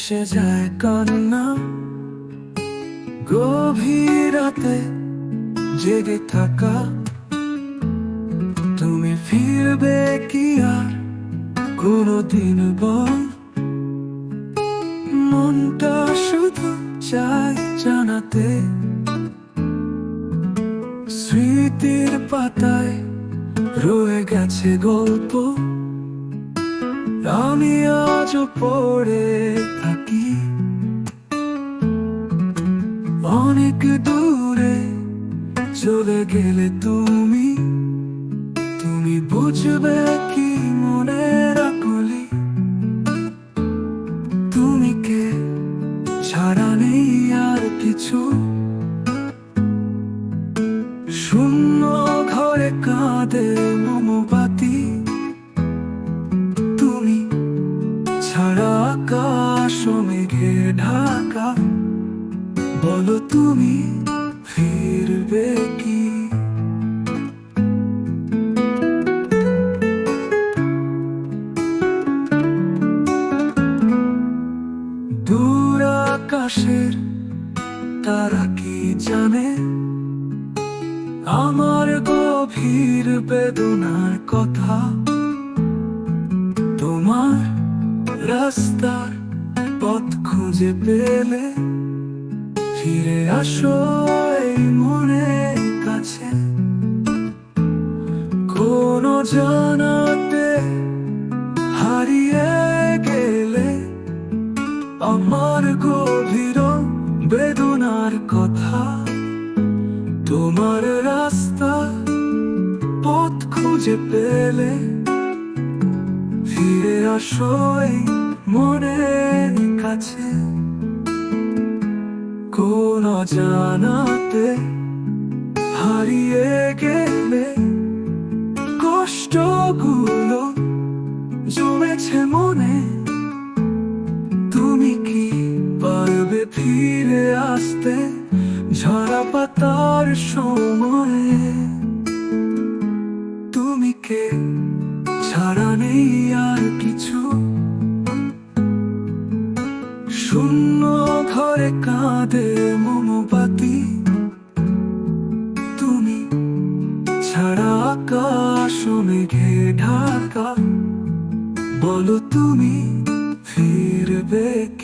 মিশে যায় কান্না, গভীর রাতে জেগে থাকা। তুমি ফিরবে কি আর কোনদিন বল? মনটা শুধু চায় জানাতে, স্মৃতির পাতায় রয়ে গেছে গল্প, আমি আজও পড়ে থাকি। অনেক দূরে চলে গেলে তুমি বুঝবে কি মনে রাখলি। তুমি কে ছাড়া নেই আর কিছু, শূন্য ঘরে কাঁদে মোমবাতি। তুমি ছাড়া আকাশ মেঘে ঢাকা, বলো তুমি ফিরবে কি? দূর আকাশের তারা কি জানে আমার গভীর বেদনার কথা? তোমার রাস্তার পথ খুঁজে পেলে ফিরে আসো এই মনের কাছে। কোন জানাতে হারিয়ে গেলে আমার গভীর বেদনার কথা, তোমার রাস্তা পথ খুঁজে পেলে ফিরে আসো এই মনের কাছে। কোন জানাতে হারিয়ে গেলে কষ্টগুলো জমেছে মনে, তুমি কি পারবে ফিরে আসতে ঝরা পাতার সময়ে? তুমি কে ছাড়া নেই আর কিছু, শূন্য ঘরে কাঁদে মোমবাতি। তুমি ছাড়া আকাশ মেঘে ঢাকা, বলো তুমি ফিরবে কি?